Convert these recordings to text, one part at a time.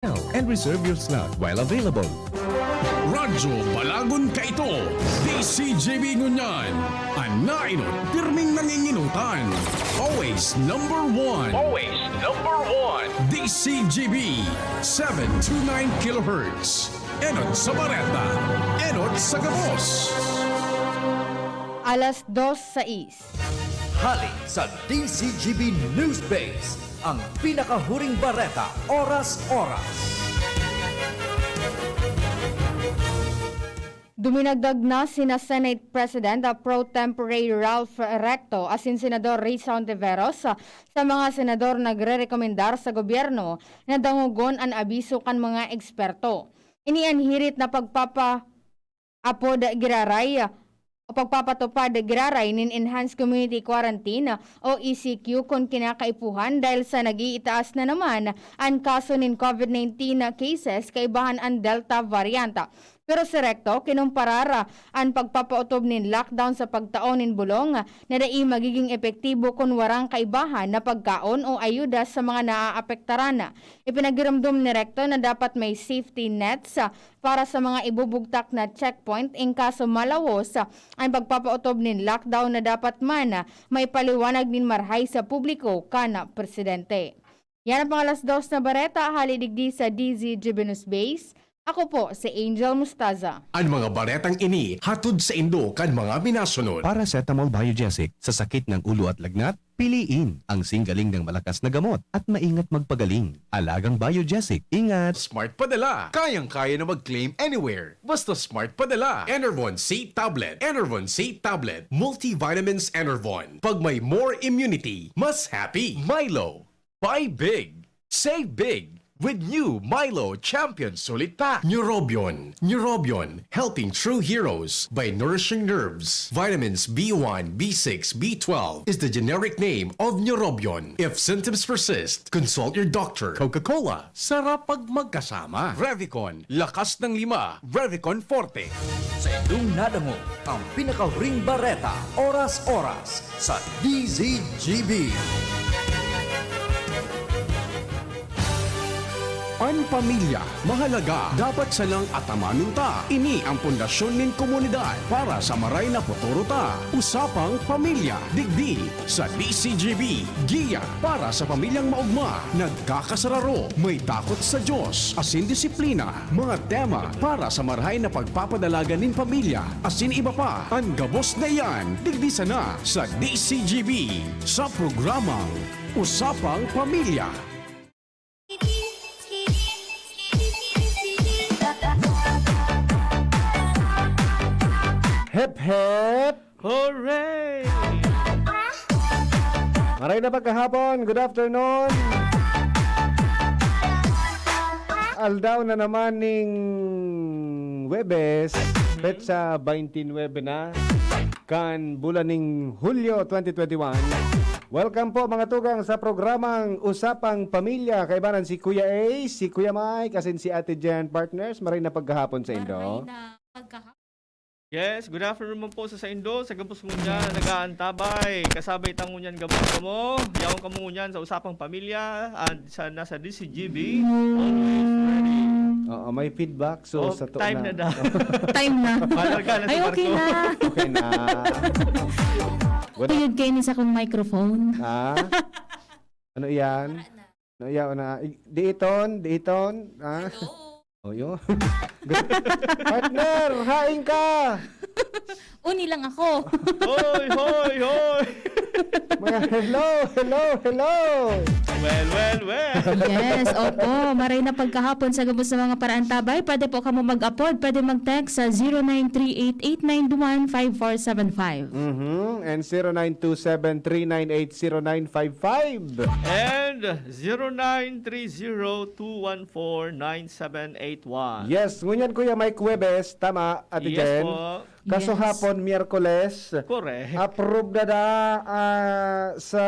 and reserve your slot while available. Radyo Balagon ka ito, DCJB Ngunyan, anainot, pirming nanginginutan. Always number one. Always number one. DCJB, 729 kHz. Enot sa Bareta, enot sa Gabos. Alas 2:06. Hali sa DCGB News Base, ang pinakahuring bareta, oras-oras. Duminagdag na sina Senate President Pro Tempore Ralph Recto asin Senador Risa Ontiveros sa mga senador nagre-rekomendar sa gobyerno na dangugon ang abiso kan mga eksperto. Inianhirit na pagpapa-apod giraray o pagpapatupad giraray nin Enhanced Community Quarantine o ECQ kung kinakaipuhan dahil sa nag-iitaas na naman ang kaso nin COVID-19 cases kaibahan ang Delta variant. Pero si Recto, kinumparara ang pagpapautob nin lockdown sa pagtaon nin bulong na dai magiging epektibo kung warang kaibahan na pagkaon o ayuda sa mga naaapektaran. Ipinagiramdom ni Recto na dapat may safety nets para sa mga ibubugtak na checkpoint in kaso malawos ang pagpapautob nin lockdown na dapat man may paliwanag nin marhay sa publiko kana presidente. Yan ang pangalas 2 na bareta, halidigdi sa DZGB News Base. Ako po si Angel Mustaza. Ang mga baretang ini, hatod sa Indo kan mga minasunod. Paracetamol Biogesic sa sakit ng ulo at lagnat, piliin ang singgaling ng malakas na gamot at maingat magpagaling. Alagang Biogesic, ingat! Smart Padala. Kayang-kaya na mag-claim anywhere. Basta Smart Padala. Enervon C Tablet. Enervon C Tablet. Multivitamins Enervon. Pag may more immunity, mas happy. Milo. Buy big. Save big. With new Milo Champion Solid Pack. Neurobion. Neurobion. Helping true heroes by nourishing nerves. Vitamins B1, B6, B12 is the generic name of Neurobion. If symptoms persist, consult your doctor. Coca-Cola. Sarap pag magkasama. Revicon. Lakas ng lima. Revicon Forte. Sa inyong nadamo, ang pinakahuring bareta, oras-oras sa DZGB. Ang pamilya, mahalaga, dapat salang atamanun ta. Ini ang pundasyon nin komunidad para sa maray na futuro ta. Usapang pamilya, digdi sa DCGB. Giya para sa pamilyang maugma, nagkakasararo, may takot sa Diyos, asin disiplina. Mga tema para sa marahay na pagpapadalaga nin pamilya, asin iba pa. Ang gabos na yan, digdi sana sa DCGB. Sa programang Usapang Pamilya. Hep hep! Hooray! Maray na pagkahapon, good afternoon! Aldaw na naman ning Webes, petsa 29 na, kan bulan ning Hulyo 2021. Welcome po mga tugang sa programang Usapang Pamilya. Kaibanan si Kuya A, si Kuya Mike, kasin si Ate Jen Partners. Maray na pagkahapon sa Indo. Yes, good afternoon po sa Indo, sa Gabos Ngunyan na nag-aantabay. Kasabay tang ngunyan gabos mo, yawang kamungunyan sa Usapang Pamilya at sa nasa DCGB. Always ready. Oo, may feedback. So, sa to time na daw. Time na. Malarga na si Ay, okay Marco. na. Okay na. Tuyod kayo ni sa kong microphone. Ha? Ano yan? Ano yan? Diiton? Ha? Oh, yun. Partner, haing ka! Uni lang ako. Hoy, hoy, hoy! Mga hello! Well. Yes, opo. Maray na pagkahapon sa gabos ng mga paraantabay. Pwede po kamo mag-upload. Pwede mag-text sa 0938-891-5475. And 0927-398-0955. And 0930-214-9781. Yes, ngunyan Kuya Mike Webes, tama, Ate Yes Jen. po. Kaso Yes. hapon, Miyerkules, Correct. approve na sa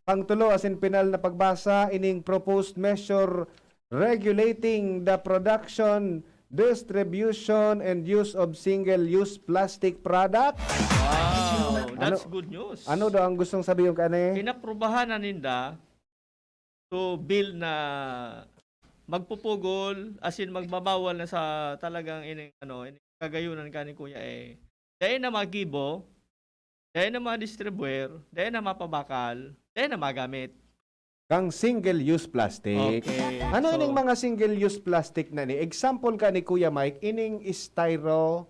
pangtulo asin pinal na pagbasa ining proposed measure regulating the production, distribution, and use of single-use plastic products. Wow, that's good news. Ano daw ang gustong sabihin ka ni? Pinaprubahan na ninda to build na magpupugol, as in magbabawal na sa talagang ining kagayunan ka ni Kuya dahil na magibo, dahil na ma-distribuer, dahil na mapabakal, dahil na magamit. Kang single-use plastic. Okay. Ano so, ining mga single-use plastic na ni? Example ka ni Kuya Mike, ining styro,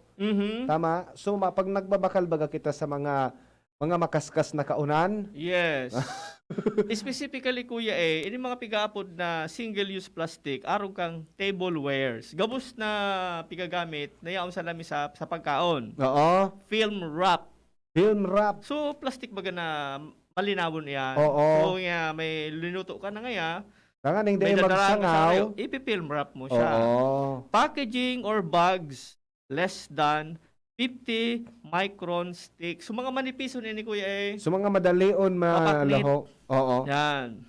tama? So, pag nagbabakal baga kita sa mga makaskas na kaunan, Yes. Specifically, Kuya ini mga pigaapod na single-use plastic, araw kang tablewares. Gabos na pigagamit na yaon sa lamisa sa pagkaon. oo, Film wrap. film wrap, So, plastic baga na malinawon yan. Oo. So, nga, may linuto ka na ngaya, tanganing may day dadaraan ka sa magsangaw. kayo, ipi-film wrap mo siya. Oo. Packaging or bags less than 50 micron stick. So, mga manipiso ni Kuya So mga madalion Mapaklit. malaho. Oo. Yan.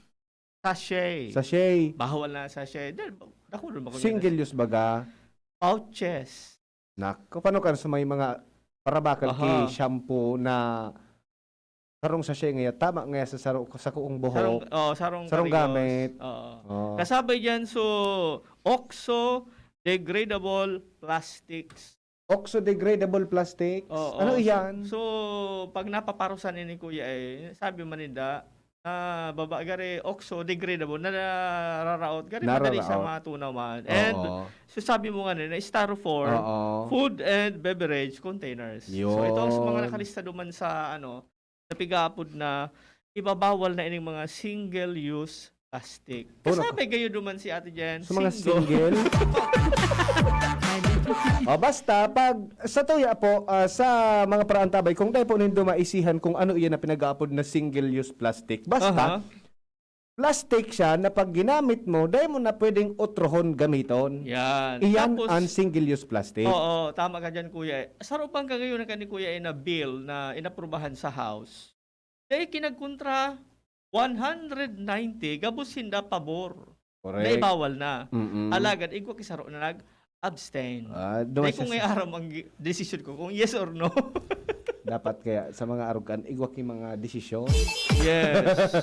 Sachet. Sachet. Bawal na sachet. Dahil, dako rin ba kung Single use baga. pouches. Nako, paano ka sa may mga parabakal Aha. ki shampoo na sarong sachet ngaya tama ngaya sa kuong buhok. Sarong Sarong karigos. gamit. Oo. Oh. Kasabay dyan, so, OXO degradable plastics. Oxo-degradable plastics. Oo. Ano iyan? So, pag napaparusan ni Kuya sabi maninda, babagare OXO degradable na nararaot. Gari madali sa Nararaot. matunaw man. And, Oo. so sabi mo nga na styrofoam, Oo. food and beverage containers. So Yun. ito ang mga nakalista duman sa napigapod na ibabawal na ining mga single-use plastic. Oh, Kasabay gayo duman si Ate Jen. Sa mga single. O basta, pag sa tuya po, sa mga paraantabay, kung tayo po nindo maisihan kung ano iyan na pinag-aapod na single-use plastic. Basta, Aha. plastic siya na pag ginamit mo, dahil mo na pwedeng utrohon gamiton. Yan. Iyan Tapos, ang single-use plastic. oo, tama ka dyan, Kuya. Sarupang ka ngayon na ni Kuya na bill na inaprubahan sa House. Dahil kinagkontra 190, gabos hinda pabor. Na Correct. ibawal na. Mm-mm. Alagad, igwa kisaro na nag-abstain. Duman Dahil kung siya ngay aram ang decision ko, kung yes or no. dapat kaya sa mga arugan, igwak yung mga desisyon. Yes.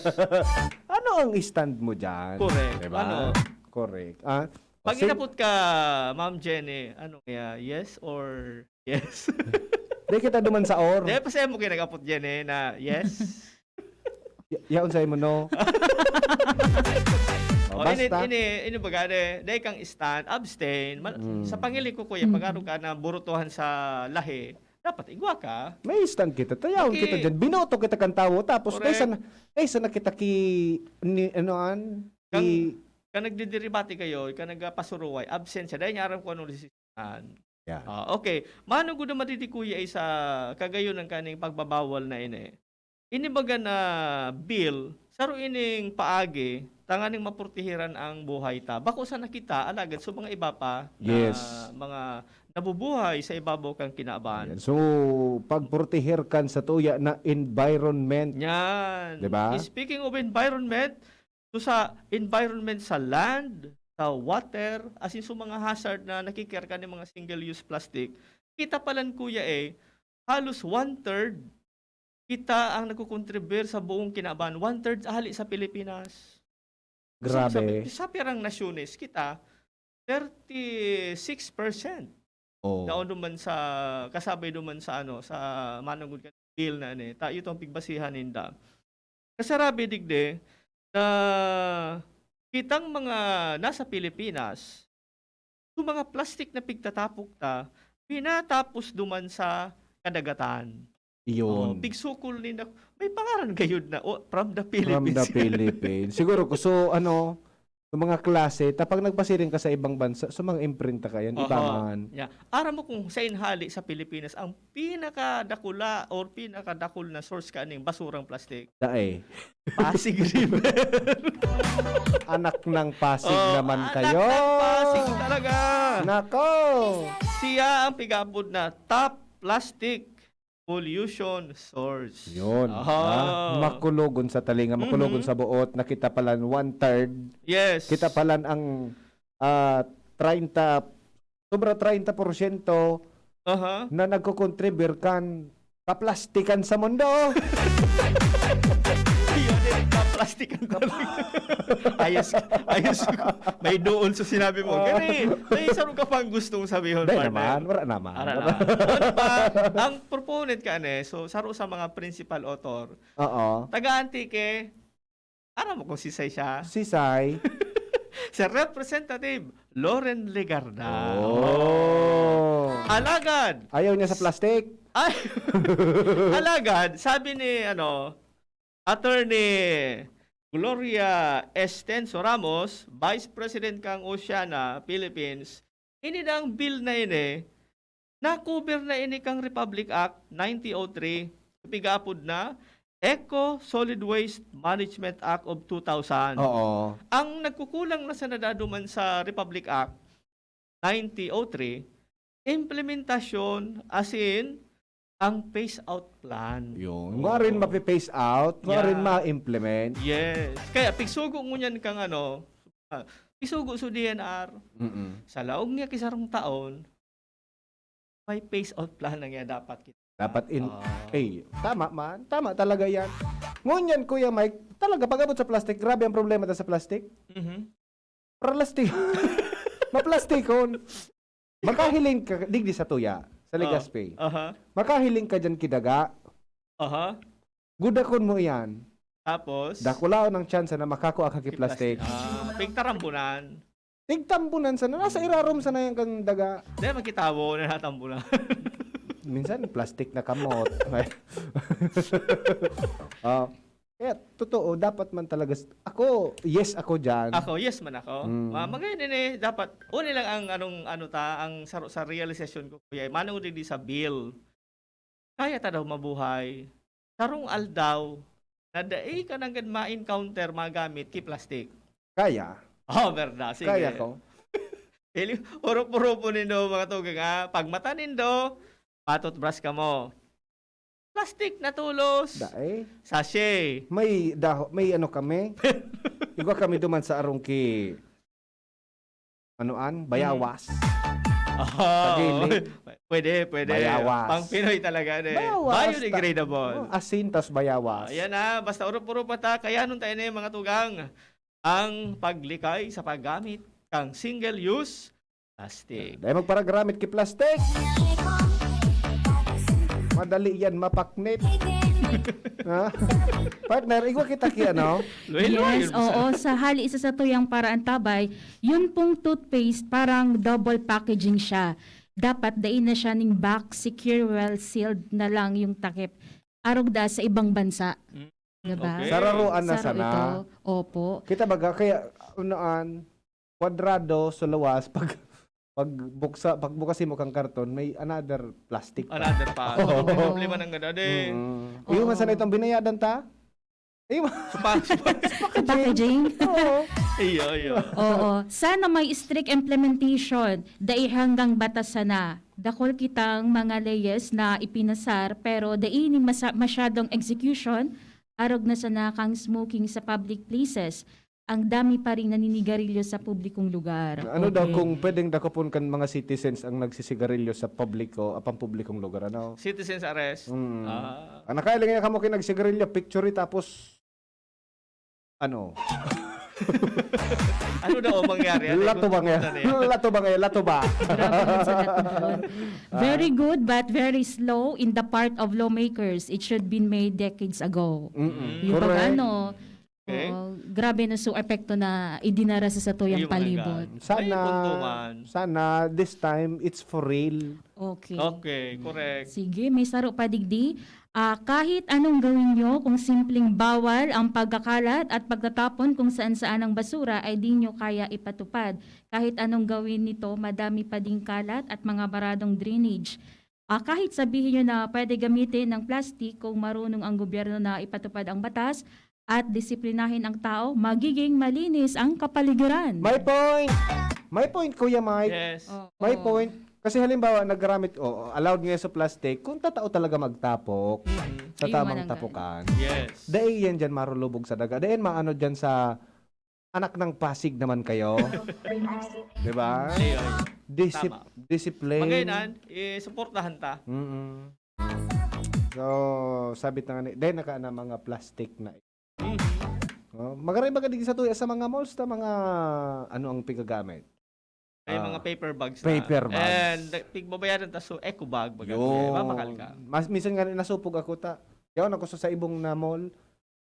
Ano ang stand mo dyan? Correct. Diba? Ano? Correct. Pag Kasi- inapot ka, Ma'am Jenny, ano kaya, yes or yes? Di kita duman sa or. Dahil pa sa'yo mo kayo nag-apot Jenny na yes. Yaon sa'yo mo, no? O, basta. Ini baga, dahil kang stand, abstain. Sa pangiling ko, Kuya, pag ka na burutuhan sa lahi, dapat igwa ka. May stand kita. Tayaw Okay. kita dyan. Binoto kita kang tawo. Tapos, Correct. kaysa na kita anoan? Ka nagdidiribati kayo, ka nagpasuruway, absent siya. Dahil niya aram ko anong resistan. Yeah. Okay. Mano ko na matiti Kuya sa kagayon ng kaning pagbabawal na ini. Inibaga na bill, saro ining paagi, tanganing mapurtihiran ang buhay ta. Bako sa nakita, alagad, so mga iba pa, Yes. na mga nabubuhay sa ibabaw kang kinaabahan. So, pagpurtihir kan sa tuya na environment. Yan. Diba? Speaking of environment, so sa environment sa land, sa water, as in so mga hazard na nakikir ka ng mga single-use plastic, kita palan Kuya halos 1/3 kita ang nagkukontribute sa buong kinaabahan. 1/3 ahali sa Pilipinas. Grabe. Sa pirang nasyones, kita 36%. Oh. Daon duman sa kasabay duman sa sa manungod ka bill na ta itong pigbasihan ninda. Kasarabi digde na kitang mga nasa Pilipinas, yung mga plastic na pigtatapok ta, pinatapos duman sa kadagatan. Iyon. Pigsukol ninda, may pangaran gayud na from the From Philippines. the Philippines. Siguro ko, so sa mga klase, tapag nagpasiring ka sa ibang bansa, so mga imprinta ka yan, Oo. ibangan. Yeah. Aram mo kung sa inhali sa Pilipinas, ang pinakadakula or pinakadakul na source kaning basurang plastic, Dae. Pasig River. Anak ng Pasig naman anak kayo. ng Pasig talaga. Nako. Siya ang pigabod na top plastic pollution source. Yun. Makulogon sa talinga, makulogon sa buot, nakita palan 1/3. Yes. Kita palan ang 30% Aha. na nagko-contribute kan kaplastikan sa mundo. Yun din ang top plastic ang galing. ayos ko. May doon sa sinabi mo. Gani, may isa ka pang gustong sabihin, Dahil partner. naman, wala naman. Ara na. Ano pa, ang proponent ka so saro sa mga principal author, Oo. taga-antike, aram mo kung sisay siya, Sisay. si Representative Loren Legarda. Oh. Alagad, Ayaw niya sa plastic. ay, alagad, sabi ni, Attorney Gloria Estenso Ramos, Vice President kang Oceana, Philippines, ini ang bill na ini, na-cover na ini kang Republic Act 9003, pigapod na, Eco Solid Waste Management Act of 2000. Oo. Ang nagkukulang na sa nadaduman sa Republic Act 9003, implementasyon as in ang phase-out plan. Yun. Nga rin mapipace out, nga Yeah. rin ma-implement. Yes. Kaya pigsugo mo niyan kang pigsugo sa DNR, Mm-mm. sa laog niya kisarong taon, may phase-out plan na nga dapat kita. Dapat Ah. tama man. Tama talaga yan. Ngunyan, Kuya Mike, talaga pag-abot sa plastic, grabe ang problema sa plastic. Mhm. Plastic. Maplastikon. Makahiling ka, digdi sa tuya, sa Legazpi. Aha. Makahiling ka dyan kidaga, Aha. gudakon mo yan. Tapos Dakulao ng chance na makakuha ka plastic. pigtarambunan. Tigtambunan sa na, nasa irarom sa na yung kang daga. Dahil magkitawo na natambunan. Minsan, plastic na kamot. Kaya, totoo, dapat man talaga, ako dyan. Ako, yes man ako. Mm. Magayon din dapat, uni lang ang ang sa realization ko, kuya, manong din sa bill. Kaya ta daw mabuhay. Sarong aldaw, na daig ka nang ma-encounter magamit ki plastic. Kaya, Oh, verda. Sige. kaya ko. Puro-puro po nindo mga tugang pag mata nindo, patot brush ka mo. Plastic na tulos. Dae, Sachet. may ano kami. Iwa kami duman sa arong ki, bayawas. Oh, gilid. pwede. Bayawas. Pang Pinoy talaga. Bayawas. Biodegradable. Asin, tas bayawas. Ayan na, basta uro-puro pa ta. Kaya nun tayo na mga tugang. Ang paglikay sa paggamit kang single-use plastic. Dahil magparagamit ki plastic. Madali yan mapaknit. Ha? Partner, igwa kita ki Yes, oo. Sa hali isa sa tuyang paraan tabay, yun pong toothpaste parang double packaging siya. Dapat dain na siya ning back, secure, well-sealed na lang yung takip. Arog da sa ibang bansa. Diba? Okay. Sararuan na Saro sana. ito. Opo. Kita baga, kaya, kwadrado sa lawas, pagbukasin mo kang karton, may another plastic pa. Another pa. Oo. Problema ng ganda din. Yung man sana itong binayadan ta? Ayun. Supa. Sa packaging. Oo. Iyo. Oo. Sana may strict implementation. Dai hanggang batas sana. Dakol kitang mga layers na ipinasar pero dai ni masyadong execution. Arog na sana kang smoking sa public places. Ang dami pa rin naninigarilyo sa publikong lugar. Ano daw Okay. kung pwedeng dakopon kan mga citizens ang nagsisigarilyo sa pampublikong lugar, ano? Citizens arrest. Mm. Ah. Ang nakailang nga kamo kinagsigarilyo, picture tapos ano? Ano daw ang mangyari? Lato ba nga? Lato ba nga? Lato ba? Grabe man sa natubon. Very good but very slow in the part of lawmakers. It should been made decades ago. Mm-mm. Yung Correct. pag ano, Okay. grabe na so epekto na idinara sa tuyang Iyo, palibot. May punto man. Sana this time it's for real. Okay. Okay, correct. Sige, may saro pa digdi. Kahit anong gawin nyo, kung simpleng bawal ang pagkakalat at pagtatapon kung saan-saan ang basura, ay di nyo kaya ipatupad. Kahit anong gawin nito, madami pa ding kalat at mga baradong drainage. Kahit sabihin nyo na pwede gamitin ng plastic kung marunong ang gobyerno na ipatupad ang batas at disiplinahin ang tao, magiging malinis ang kapaligiran. My point! My point, Kuya Mike. Yes. My point. Kasi halimbawa, naggamit, allowed nga sa plastic, kung tatao talaga magtapok sa Ayun, tamang mananggal. tapukan. Yes. Dahil yan dyan marulubog sa daga. Dahil maano dyan sa anak ng Pasig naman kayo. Diba? Ayun. Tama. Discipline. Magainan, suportahan ta. Mm-mm. So, sabi na nga, dahil naka na mga plastic na. Magaray ba ka di sa tuya sa mga malls ta mga ano ang pigagamit? May mga paper bags na. Paper bags. And pigbabayaran ta so eco bag baga. Yun. Mamakal ka. Mas minsan nga nasupog ako ta. Yaw ako sa ibong na mall.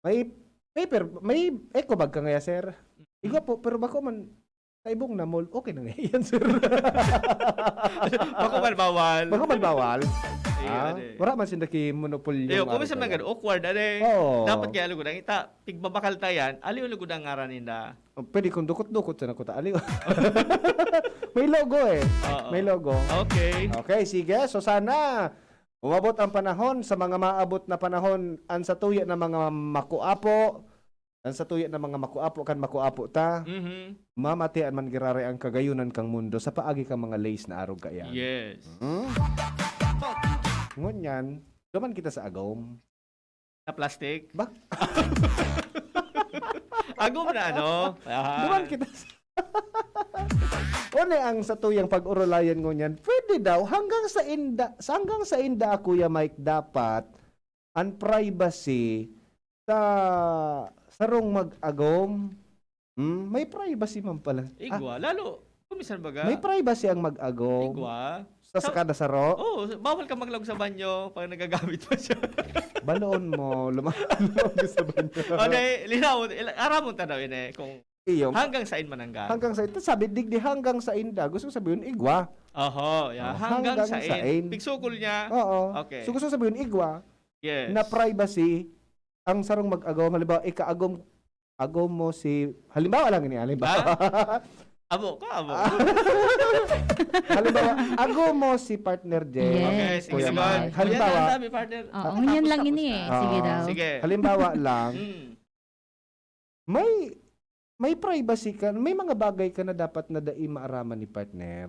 May paper, may eco bag ka nga sir. Igo po, pero bako man sa ibong na mall, okay na nga yan sir. Bako man bawal. Bako man bawal. Ayun, eh. Wala man sindaki monopolyo. Yo, kung minsan man ganun, awkward ade. Oo. Dapat kaya lugod ang ita pigbabakal ta yan, aliw lugod ang ngaran ninda. Pwede kung dukot-dukot sa nakuta. Aliw. May logo eh. Oo. May logo. Okay. Okay, sige. So sana umabot ang panahon sa mga maabot na panahon ang sa tuya ng mga makuapo. Ang sa tuya ng mga makuapo kan makuapo ta. Mamatian man girare ang kagayunan kang mundo sa paagi kang mga lace na arog kaya. Yes. Ngunyan, duman kita sa agom. Na plastic. Ba? Agom na ano? Duman kita sa... One ang sa tuyang pag-urulayan ngunyan, pwede daw hanggang sa inda Kuya Mike dapat ang privacy sa sarong mag-agom. May privacy man pala. Igwa. Lalo, kumisan baga. May privacy ang mag-agom. Igwa. Sa sakada saro. Oh, bawal ka maglog sa banyo pag nagagamit mo siya. Baloon mo, lumaki sa banyo. Okay, linaw. Aramon tanaw yun eh. Kung Iyong, hanggang saan manangga. hanggang sa ito, sabi, digdi hanggang sa inda. Gusto ko sabihin, igwa. Oho, yeah. Oh, Hanggang hanggang saan. saan. Pigsukol niya. Oo. Okay. So gusto ko sabihin, igwa. Yes. Na privacy ang sarong mag-agom. Halimbawa, agom mo si... Halimbawa lang ini, halimbawa. Abo ka, abo. Halimbawa, agom mo si partner Jen. Yes. Okay, sige, Kuya sige. Mike. Halimbawa, Yan, dami, partner. Oo, ngunyan lang ini eh. Oo. Sige daw. Sige. halimbawa lang, Mm. may privacy ka, may mga bagay ka na dapat na dai maaraman ni partner.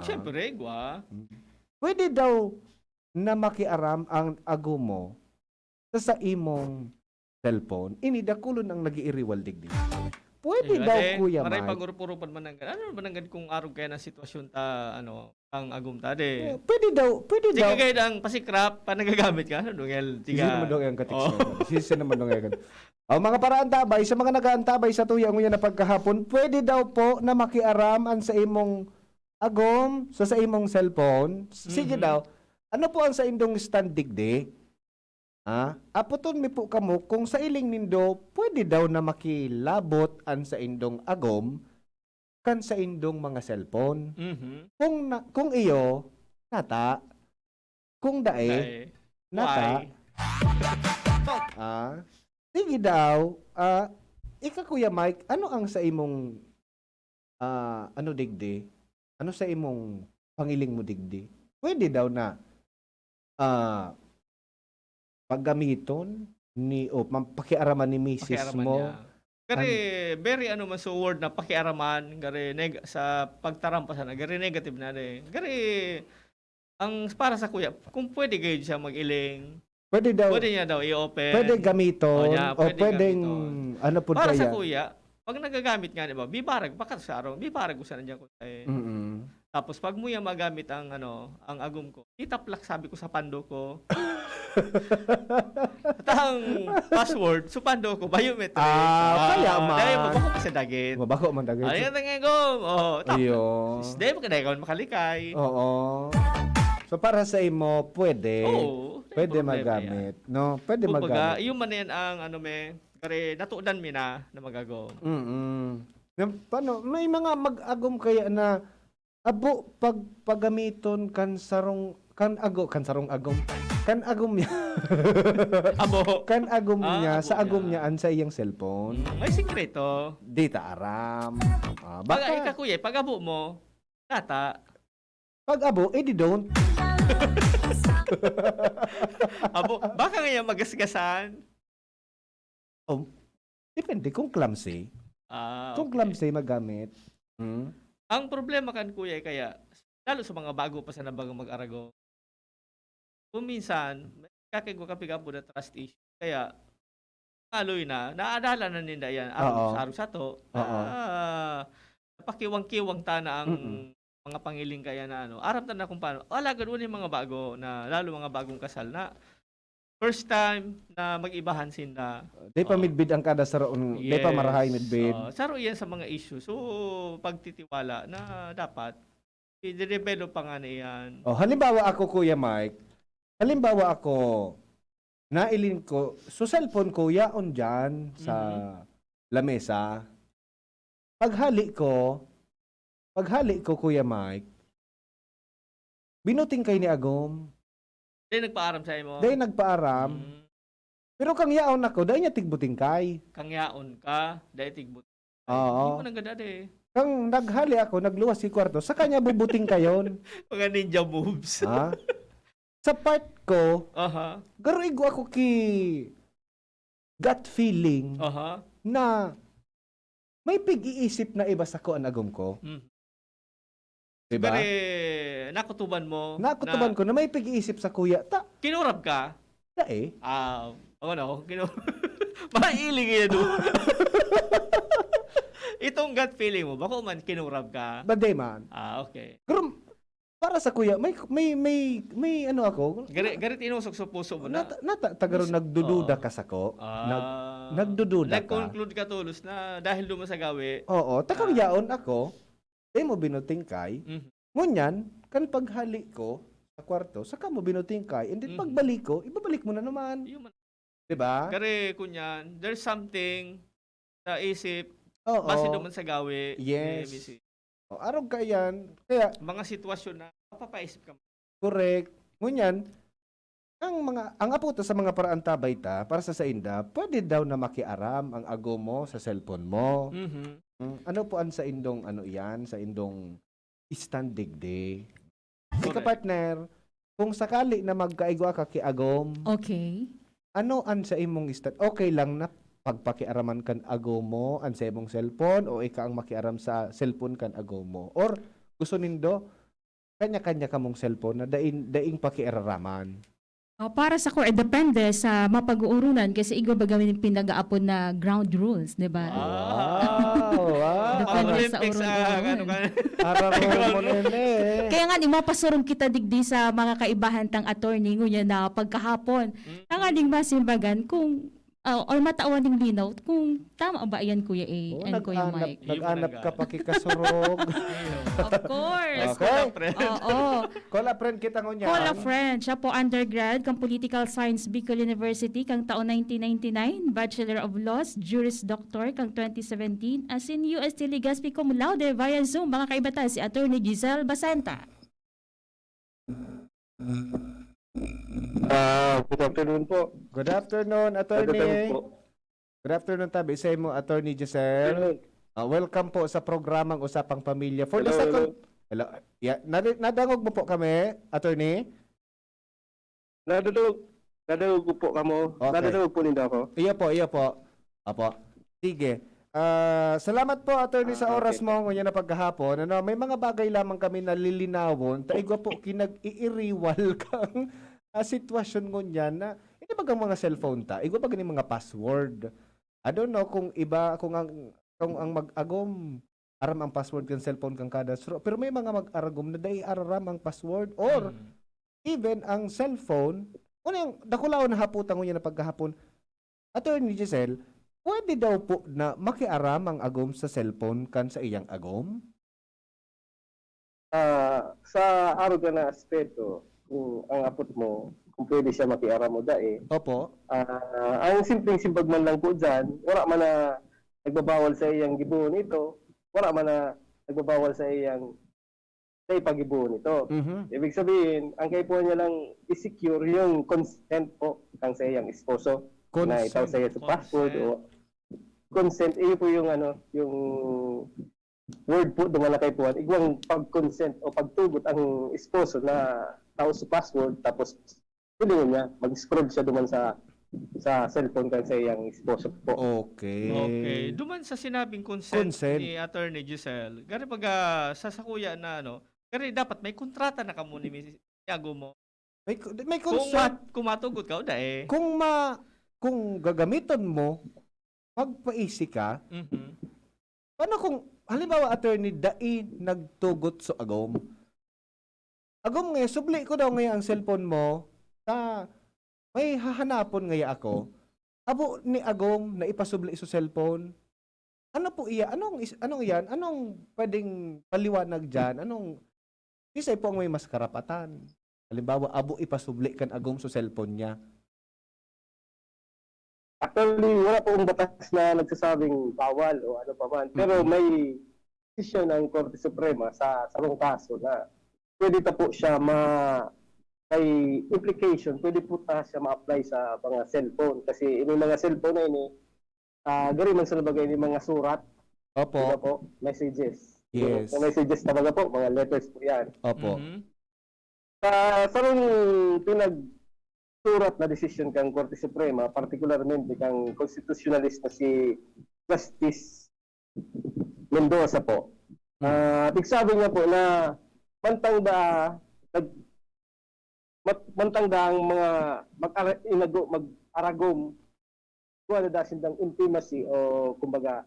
Siyempre, gwa. Pwede daw na makiaram ang agom mo sa imong cellphone. Ini dakulon ang nagiiriwal digdi. Pwede daw, Kuya Maray Mike. pag-urupurupan mananggan. Ano mananggan kung arog kaya na sitwasyon ta, ano, ang agum ta de. Pwede daw. Sige kayo ang pasikrap, pa nagagamit ka. Ano, Dungel? Sisi Tiga. naman daw yung katiks Oo. na. Sisi naman daw yung mga paraan tabay, sa mga nagaantabay sa tuya nguya na pagkahapon, pwede daw po na makiaraman sa imong agom, sa imong cellphone. Sige daw, ano po ang sa indong standig de? Apoton mi po kamo, kung sa iling nindo, pwede daw na makilabot an sa indong agom, kan sa indong mga cellphone. Kung iyo, nata, kung dae, nata, sige daw, ika Kuya Mike, ano ang sa imong ano digdi? Ano sa imong pangiling mo digdi? Pwede daw na paggamiton ni o pakiaraman ni Mrs. Pakiaraman mo. niya. Gari, very ano man so word na pakiaraman, gari sa pagtarampasan na, gari negative na de. Gari, ang para sa kuya, kung pwede kayo siya mag-iling, Pwede daw, pwede niya daw i-open. pwede gamiton, O, niya, o pwede pwedeng, gamiton. ano po Para kaya? sa kuya, pag nagagamit nga, di ba, bibarag, bakat sa araw, bibarag ko sa nandiyan ko. Mm-mm. Tapos pag mo yan magamit ang ang agum ko, itaplak sabi ko sa pando ko. At ang password, sa pando ko, biometric. Kaya man. Dahil mabako ko sa dagit. Mabako man dagay. Ayun ang agum. Oh, tapos. Ayun. Dahil magkadaya ka makalikay. Oo. So para sa imo, pwede. Oo. Pwede magamit. No? Pwede Kumbaga, magamit. yung man yan ang ano me, kare natudan mi na magagom. Paano? May mga mag-agom kaya na abo paggamiton kan sarong sarong agom. Kan agom niya. Abo. Kan agom niya Abo sa agom niya. niya an sa iyang cellphone. May sikreto. Di ta aram. Baka Baka ikakuya, pag abo mo, kata, pag abo, di don't. abo, baka ngayon magasgasan. Depende kung clumsy. Kung Okay. clumsy magamit. Ang problema kan kuya kaya lalo sa mga bago pa sa nabagang mag-arago. Kung minsan kakaigo kapigapo na trust issue. Kaya aloy na naadala na ninda yan Oo. araw sa to. Oo. Napakiwang-kiwang ta na ang mga pangiling kaya na ano. Aram ta na kung paano. Wala ganun yung mga bago na lalo mga bagong kasal na first time na mag-ibahan sinda. Di pa midbid ang kada sa roon. Di pa marahay midbid. Saro yan sa mga issue. So, pagtitiwala na dapat, i-develop pa nga na yan. Halimbawa ako, Kuya Mike, halimbawa ako, nailin ko, so cellphone ko, yaon dyan sa lamesa. Paghali ko, Kuya Mike, binuting kay ni Agom. Dahil nagpaaram sa mo. Dahil nagpaaram. Pero kang yaon ako, dahil niya tigbuting kay. Kang yaon ka, dahil tigbot. Oo. Hindi mo nang ganda de. Kang naghali ako, nagluwas si kwarto, sa kanya bubuting kayon. Mga ninja moves. Ha? Sa part ko, Aha. garuigo ako ki gut feeling Aha. na may pig-iisip na iba sa ko ang agom ko. Diba? Pero nakutuban mo. Nakutuban ko na may pig-iisip sa kuya. Kinurab ka. Ano? Mailing yan doon. Itong gut feeling mo, bako man kinurab ka. Baday man. Okay. Pero para sa kuya, may ano ako. Garit inusok sa puso mo na. Tagaroon nagdududa ka sa ko. Nagdududa ka. Nag-conclude ka tulos na dahil doon sa gawi. Oo. Takang yaon ako. Di mo binuting kay. Ngunyan, kan paghali ko sa kwarto, saka mo binuting kay. And then pagbalik ko, ibabalik mo na naman. Diba? Kare kunyan, there's something sa isip, Oo. base doon sa gawi. Yes. Missy. Araw ka yan. Kaya, Mga sitwasyon na mapapaisip ka. correct. Ngunyan, ang aputo sa mga paraan tabay ta, para sa sainda, pwede daw na makiaram ang ago mo sa cellphone mo. Ano po ang sa indong, sa indong standigde. Ika partner, kung sakali na magkaigwa ka ki agom, Okay. ano ang sa imong okay lang na pagpakiaraman kan ago mo ang sa imong cellphone o ika ang makiaram sa cellphone kan ago mo? Or gusto nindo, kanya-kanya ka mong cellphone na daing pakiararaman. Para sa ko, depende sa mapag-uurunan kasi igo ba gawin yung pinag-aapon na ground rules, di ba? Wow! Depende sa Olympics, urun-urun. Araw mo nene. Kaya nga, di mapasurong kita digdi sa mga kaibahan tang attorney ngunya na pagkahapon. Ang aling masimbagan kung or matawan ng linaw kung tama ba yan Kuya A and Kuya Mike. Nag-anap ka pakikasurog. Of course. Okay. Oo. Call a friend kita ngunya. Call a friend. Siya po undergrad kang Political Science Bicol University kang taon 1999, Bachelor of Laws, Juris Doctor kang 2017, as in UST Legazpi cum laude via Zoom. Mga kaibatan si Attorney Giselle Basanta. Good afternoon po. Good afternoon, attorney. po. Good afternoon, tabi. Isa mo, Attorney Giselle. Welcome po sa programang Usapang Pamilya. For the second... Hello. Yeah, nadangog mo po kami, attorney? Nadalog ko po kamo. Okay. Nadalog po ninda ako. Iyo po. Apo. Sige. Salamat po, attorney, sa oras mo ngayon na pagkahapon. May mga bagay lamang kami nalilinawon. Taigwa po, kinag-iiriwal kang sitwasyon ngunyan na hindi ba mga cellphone ta? Igwa ba mga password? I don't know kung ang mag-agom aram ang password kan cellphone kang kada pero may mga mag-aragom na dai araram ang password or even ang cellphone yung dakulaw na haputan ko niya na pagkahapon. Attorney Giselle, pwede daw po na makiaram ang agom sa cellphone kan sa iyang agom? Sa araw ka na aspeto, kung ang apot mo, kung pwede siya makiaram mo dae. Opo. Ang simpleng simbag man lang po dyan, wala man na nagbabawal sa iyang gibuon ito, wala man na nagbabawal sa iyang pag-ibuon ito. Ibig sabihin, ang kaipuan niya lang i-secure yung consent po kang sa iyang esposo na itaw sa iyo sa password o consent. Iyo po yung yung word po doon na kaipuan. Igwang pag-consent o pagtugot ang esposo na tao sa password tapos pwede niya mag-scroll siya doon sa cellphone kan sa iyang esposo po. Okay. Duman sa sinabing consent ni Attorney Giselle, gari pag sasakuya na gari dapat may kontrata na kamo ni Miyago mo. May consent. Kung matugot ka, dae. Kung gagamiton mo, magpaisi ka, paano kung, halimbawa, attorney, dai nagtugot sa agom? Agom ngayon, subli ko daw ngayon ang cellphone mo, may hahanapon ngaya ako. Abo ni Agom na ipasubli sa cellphone. Ano po iya? Anong iyan? Anong pwedeng paliwanag diyan? Isa po ang may mas karapatan. Halimbawa, abo ipasubli kan Agom sa cellphone niya. Actually, wala po ang batas na nagsasabing bawal o ano pa man. Pero may desisyon ng Korte Suprema sa sarong kaso na pwede ta po siya may implication, pwede po ta siya ma-apply sa mga cellphone. Kasi yung mga cellphone na ini, gari man sa bagay ni mga surat, Opo. diba po, messages. Yes. Yung messages talaga po, mga letters po yan. Opo. Mhm. Sarong pinagsurat na desisyon kang Korte Suprema, particularmente kang constitutionalist na si Justice Mendoza po. Sabi niya po na mantang da ang mga mag-aragom wala da sindang intimacy o kumbaga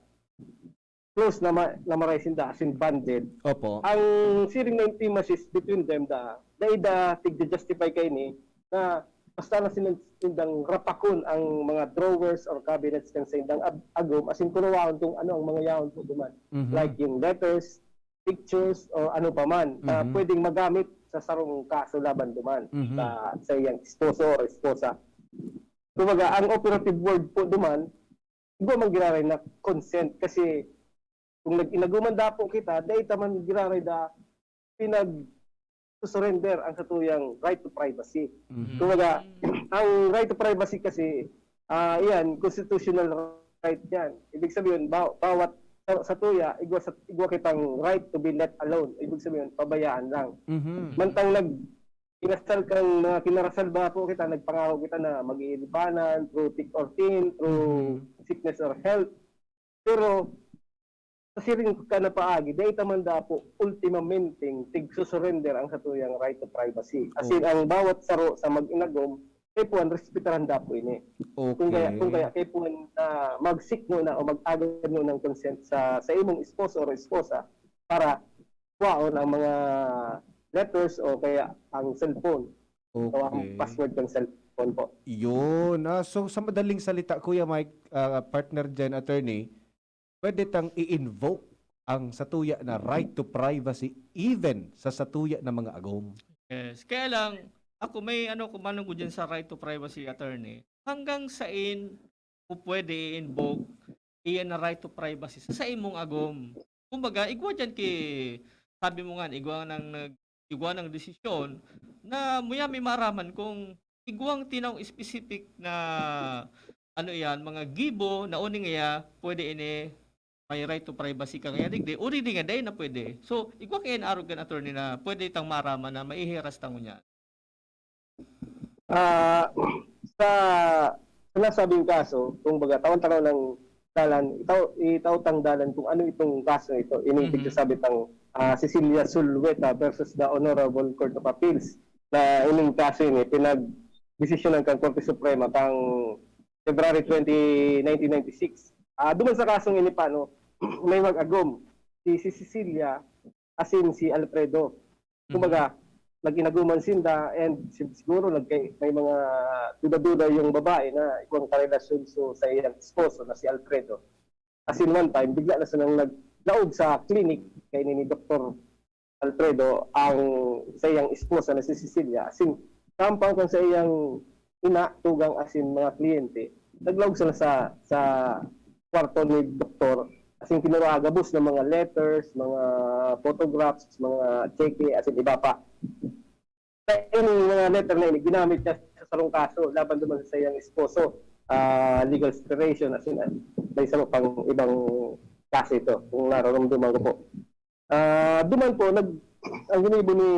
close na maraisinda as in banded. Opo. Ang siring na intimacies between them da tig-justify kay ni na basta na sinindang rapakon ang mga drawers or cabinets kan sa indang agom as in kunuwaon kung ano ang mga yaon po duman. Mhm. Like yung letters, pictures, or ano pa man na Mhm. pwedeng magamit sa sarong kaso laban duman Mhm. sa iyang esposo or esposa. Kumbaga, ang operative word po duman, iba man giraray na consent kasi kung nag-inaguman po kita, dahil taman giraray da surrender ang satuyang right to privacy. Mhm. Kumbaga, ang right to privacy kasi, yan, constitutional right yan. Ibig sabihin, bawat sa tuya, igwa kitang right to be let alone. Ibig sabihin, pabayaan lang. Mhm. Mantang kinasal kang mga kinarasal ba po kita, nagpangako kita na mag-iilipanan through thick or thin, through sickness or health. Pero, sa siring ka na paagi, dahil tamanda po, ultimamente, tig-surrender ang satuyang right to privacy. As in, ang bawat saro sa mag-inagom, kay puan, respetaran da po ini. Kung kaya kay puan mag-seek mo na o mag-agad mo ng consent sa imong esposo o esposa para kuwaon ang mga letters o kaya ang cellphone o ang password ng cellphone po. Yun. So, sa madaling salita, Kuya Mike, partner dyan, attorney, pwede tang i-invoke ang satuya na right to privacy even sa satuya ng mga agom. Yes. Kaya lang, ako may kumanong ko dyan sa right to privacy, attorney. Hanggang sain o pwede i-invoke iyan na right to privacy sa imong agom. Kumbaga, igwa dyan sabi mo nga, igwa ng desisyon na muya may maraman kung igwang tinaw specific na mga gibo na uning nga pwede may right to privacy ka kaya digdi uri di nga day na pwede. So, igwa kaya na attorney na pwede itang maraman na maihiras tango niya. Sa sinasabing kaso, kung baga taon-taon ng dalan, itaw-tang dalan kung ano itong kaso ito. Initig sabi tang Cecilia Sulweta versus the Honorable Court of Appeals na ining kaso ini pinag-desisyonan kang Korte Suprema kang February 20, 1996. Duman sa kasong ini may mag-agom si Cecilia asin si Alfredo. Kumbaga, nag-inaguman sinda and siguro may mga duda-duda yung babae na ikong karelasyon sa iyang esposo na si Alfredo. As in one time, bigla na silang naglaog sa clinic kay ni Dr. Alfredo ang sa iyang esposa na si Cecilia. As in, kampang kan sa iyang tugang as in mga kliyente. Naglaog sila sa kwarto ni Dr. As in, kinuragabos ng mga letters, mga photographs, mga cheque, as in, iba pa. Yung mga letter na yun, ginamit niya sa sarong kaso laban naman sa iyang esposo, legal separation, as in, may isa pang ibang kaso ito, kung nararamdaman ko po. Duman po, ang ginibo ni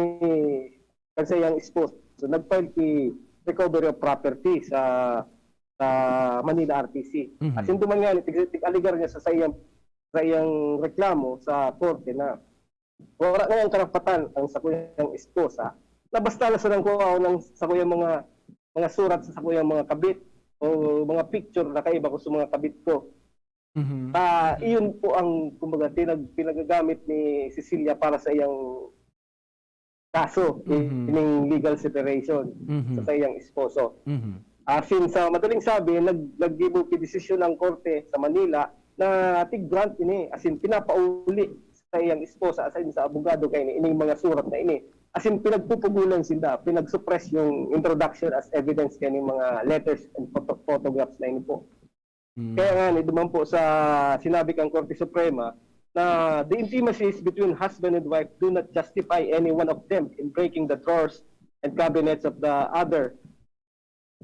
sa iyang esposo, nag-file ki recovery of property sa Manila RTC. As in, duman nga, tig-aligar niya sa iyang reklamo sa korte na wala na yung karapatan ang sakuyang esposa na basta na sa sakuyang mga surat sa sakuyang mga kabit o mga picture na kaiba ko sa mga kabit ko. Iyon po ang kumbaga pinagagamit ni Cecilia para sa iyang kaso, ining legal separation sa iyang esposo. Since sa madaling sabi, nag-give desisyon ng korte sa Manila na tig-grant ini, as in pinapauli sa iyang esposa, as in sa abogado kay ini mga surat na ini. As in pinagpupugulan sila, pinag-suppress yung introduction as evidence kay mga letters and photographs na ini po. Kaya nga, duman po sa sinabi kang Korte Suprema na the intimacies between husband and wife do not justify any one of them in breaking the drawers and cabinets of the other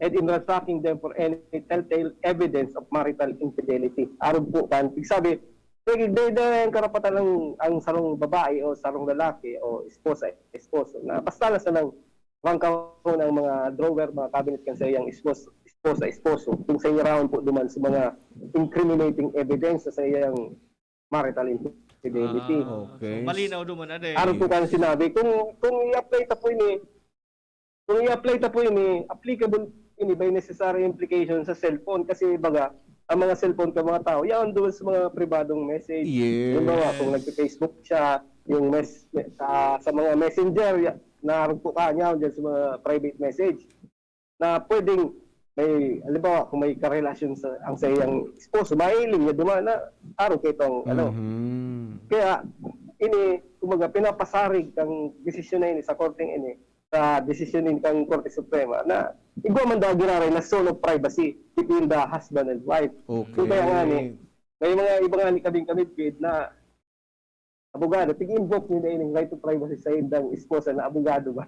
and in tracking them for any telltale evidence of marital infidelity. Aron po kan, sabi, ang karapatan ng ang sarong babae o sarong lalaki o esposo na basta lang sa nang rangkaw ng mga drawer, mga cabinet kan sa iyang esposo, kung sa iyang po duman sa mga incriminating evidence sa iyang marital infidelity. Okay. So, malinaw duman ade. Aron po kan sinabi, kung i-apply ta po ini, applicable ini by necessary implication sa cellphone kasi baga ang mga cellphone ka mga tao, yan doon sa mga pribadong message. Yes. Yung mga kung nagpe-Facebook siya, yung sa mga messenger, naroon po ka niya dyan sa mga private message na pwedeng may, halimbawa, kung may karelasyon ang sa iyang esposo, mailing niya dumaan na araw kay itong ano. Kaya, ini, kumaga, pinapasarig kang desisyon na ini sa korteng ini, sa desisyon ni kang Korte Suprema na igwa man daw giraray na zone of privacy between the husband and wife. Okay. Kaya nga ni, may mga iba nga ni kaming na abogado, tig-invoke nila ining right to privacy sa indang esposa na abogado ba?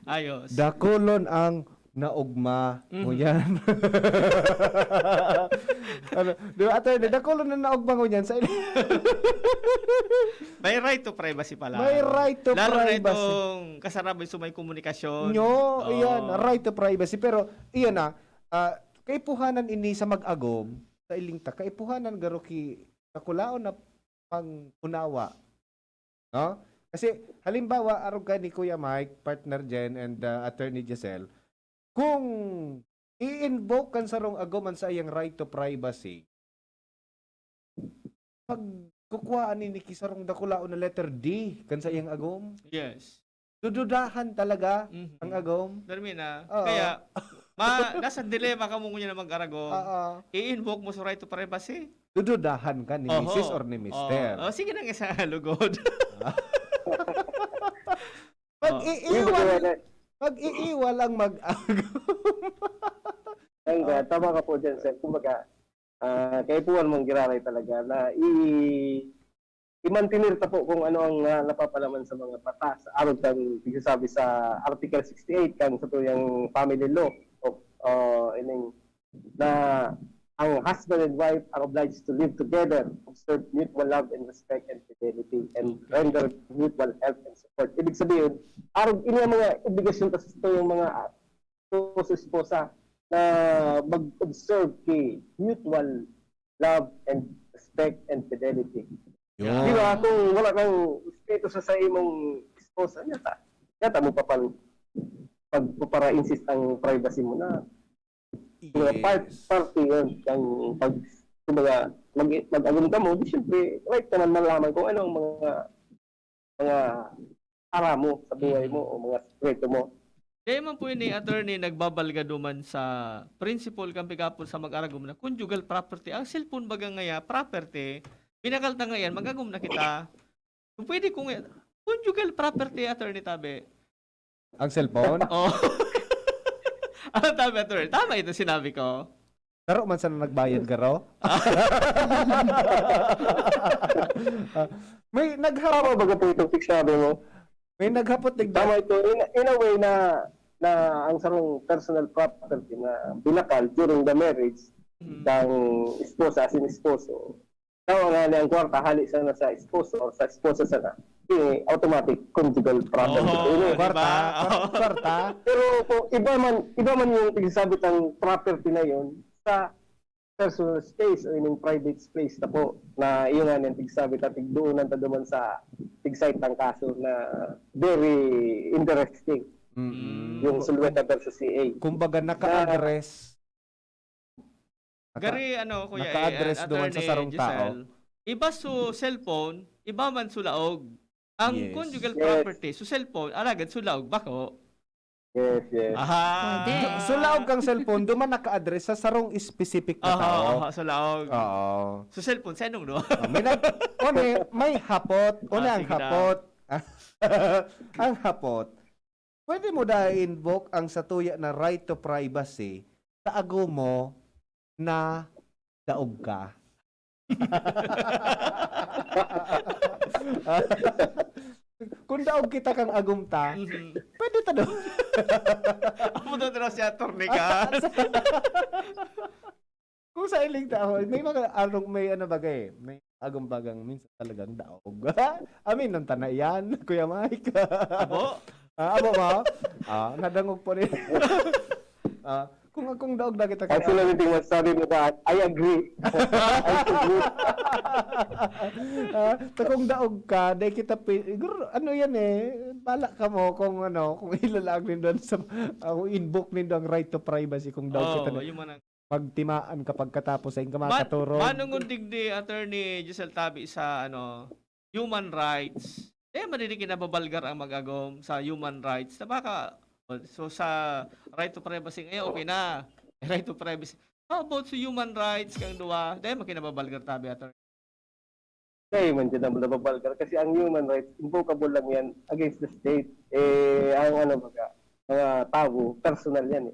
Ayos. Dakulon ang naugma mo yan. Ano, di ba, attorney, dakulon na naugma mo yan sa May right to privacy pala. May right to Lalo privacy. na itong kasarabay sumay komunikasyon. Nyo, Oo. iyan, right to privacy. Pero, iyan na, kaipuhanan ini sa mag-agom, sa ilingta, kaipuhanan garo ki kakulaon na pang-unawa. No? Kasi, halimbawa, araw ka ni Kuya Mike, partner Jen, and Attorney Giselle, kung i-invoke kan sarong agoman sa iyang right to privacy, pag kukuhaan ni kisarong dakulaon na letter D kan sa iyang agom, Yes. dududahan talaga Mhm. ang agom. Darmina. Oo. Kaya, nasa dilema ka mo niya na mag-arago. I-invoke mo sa right to privacy. Dududahan ka ni Oho. Mrs. or ni Mr. Oh, sige nang isa lugod. Pag-iiwal ang mag-agom. Tama ka po dyan, sir. Kumbaga, kaipuan mong giraray talaga na i-mantinir ta po kung ano ang napapalaman sa mga batas. Aron kang sabi sa Article 68 kan sa tuyang family law na ang husband and wife are obliged to live together, observe mutual love and respect and fidelity, and render mutual help and support. Ibig sabihin, aron ini ang mga obligasyon sa yung mga esposa na mag-observe kay mutual love and respect and fidelity. Di ba? Kung wala kang respeto sa imong esposa, yata mo para insist ang privacy mo na. Party yun. Kumbaga, mag-agum ka mo, di syempre, right naman malaman kung ano ang mga ara mo sa buhay mo o mga sekreto mo. Kaya man po ini attorney nagbabalga duman sa principle kang pigapon sa mag-aragom na conjugal property. Ang cellphone baga ngaya property, pinakalta ngayon, magagom na kita. Kung pwede kung conjugal property attorney tabi. Ang cellphone? Oh. Ano tabi attorney? Tama ito sinabi ko. Pero man sa nagbayad garo? May naghapot. Tama baga po itong sabi mo? May naghapot Tama ito. In a way na ang sarong personal property na binakal during the marriage ng esposa as in esposo. Tawa nga na ang kwarta hali sana sa esposo or sa esposa sana. Automatic conjugal property. Kwarta. Pero kung iba man yung pagsasabi ng property na yon sa personal space o yung private space na po na yun nga yung pagsasabi tatig doon ang taduman sa pag-site ng kaso na very interesting. Yung Sulweta versus CA. Kumbaga naka-address. Gari ano kuya naka-address doon sa sarong tao. Iba su cellphone, iba man sulaog. Ang Yes. conjugal Yes. property su cellphone, alagad sulaog bako. Yes, yes. Aha. Pwede. So laog kang cellphone, duman naka-address sa sarong specific na tao. Aha, sa laog. Oo. So cellphone, senong do? May hapot. Una ang sige na. hapot. Ang hapot. Pwede mo da invoke ang satuya na right to privacy sa ago mo na daog ka. Kung daog kita kang agumta, pwede ta doon. Amo do tro si attorney ka. Kung sa iling tao, may mga may ano bagay, may agumbagang minsan talagang daog. Amin nang tana yan, Kuya Mike. Abo? Abo mo? Nadangog po rin. Kung daog na kita Actually, anything masasabi mo ka, I agree. I agree. Kung daog ka, dahil kita, ano yan bala ka mo kung ilalag din doon sa, inbook din doon ang right to privacy kung daog kita Yung manang. pagtimaan kapag katapos sa ka makaturo. Manong digdi attorney Giselle Tabi sa human rights. Madidig kinababalgar ang mag-agom sa human rights. Baka so sa right to privacy ngayon okay na. Right to privacy. How about sa human rights kang duwa? Dahil makinababalgar tabi attorney. Kaya man dyan ang nababalgar. Kasi ang human rights, invocable lang yan against the state. Ang mga tao, personal yan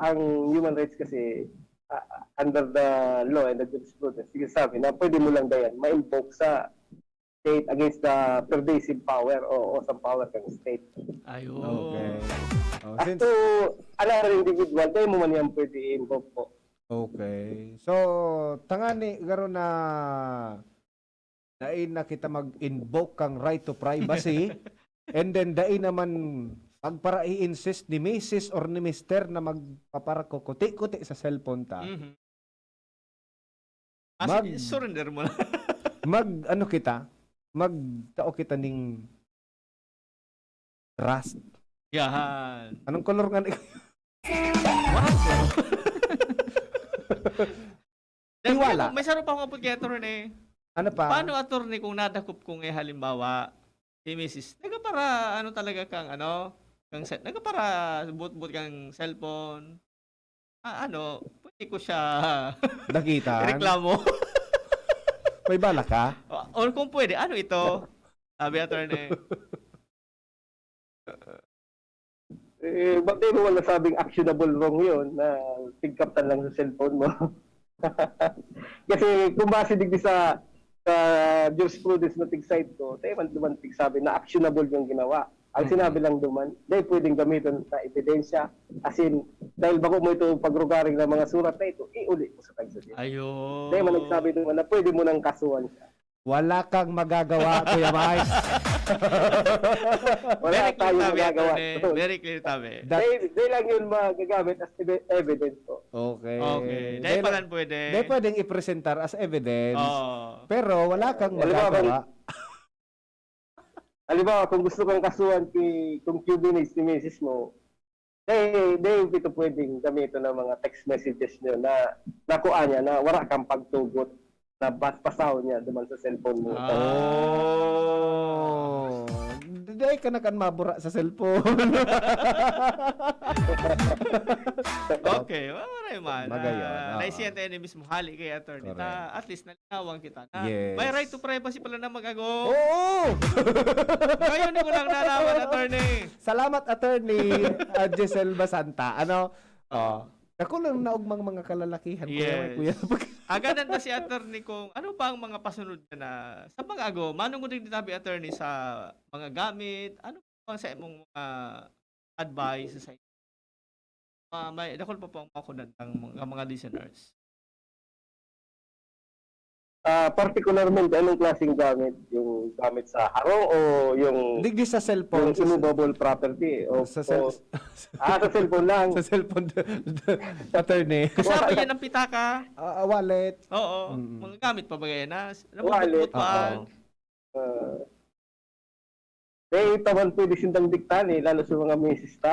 ang human rights kasi under the law and the jurisprudence, sige sabi na pwede mo lang dayan ma-invoke sa state against the pervasive power o some power kang state. Ayun. Okay. So, another individual, tayo mo man yan pwede i-invoke po. Okay. So, tangani garo na dain na kita mag-invoke kang right to privacy and then dain naman para i-insist ni Mrs. or ni Mr. na magpapara ko kuti-kuti sa cellphone ta. Surrender mo na. Magtao kita ning trust. Yan. Anong color nga Tiwala. May saro pa akong kay attorney. Ano pa? Paano attorney kung nadakop kong halimbawa si Mrs. Nagapara talaga kang nagapara buot-buot kang cellphone. Pwede ko siya Nakita. reklamo. May bala ka? Or kung pwede, ano ito? Sabi attorney. Ba't di mo wala sabing actionable wrong yun na tigkaptan lang sa cellphone mo? Kasi kung base digdi sa jurisprudence na tig-site ko, tayo man duman tig-sabi na actionable yung ginawa. Ang sinabi lang duman, dahil pwedeng gamitin sa ebidensya. As in, dahil bako mo ito pagrugaring ng mga surat na ito, iuli mo sa tagsudin. Ayun. Dahil man nagsabi duman na pwede mo nang kasuhan siya. Wala kang magagawa, Kuya Mike. Wala Very clear tayong tabi, magagawa. attorney. Very clear tabi. Dahil lang yun magagamit as evidence po. Okay. Okay. Dahil pala pwede. Dahil pwedeng i-presentar as evidence. Oo. Pero wala kang Halimbawa, magagawa. Halimbawa, kung gusto kang kasuhan kung QB ni Mrs. mo, dahil ito pwedeng gamitin ng mga text messages nyo na nakuha niya na wala kang pagtugot na pasaw niya duman sa cellphone mo. Oh. Dahil ka na kan mabura sa cellphone. Okay, maray man. Magayon. Naisiyan tayo ni mismo hali kay attorney. Correct. At least nalinawan kita na Yes. may right to privacy pala na mag-ago. Oo! Ngayon ko lang nalaman, attorney. Salamat, attorney Giselle Basanta. Ako lang naugmang mga kalalakihan. Yes. Kuya. Agadan na si attorney kung ano pa ang mga pasunod na sa mag-ago. Manong din ditabi attorney sa mga gamit. Ano pa sa imong advice sa inyo? May dakol pa po ang makudantang mga listeners. Particularmente, anong klaseng gamit? Yung gamit sa harong o yung Digdi sa cellphone. immovable property? Sa Sa cellphone lang. sa cellphone, attorney. Kasama yan ang pitaka. Wallet. Oo. Mm. Mga gamit pa ba yan? Wallet. Pa. Ito man pwede sindang diktan lalo sa mga misista.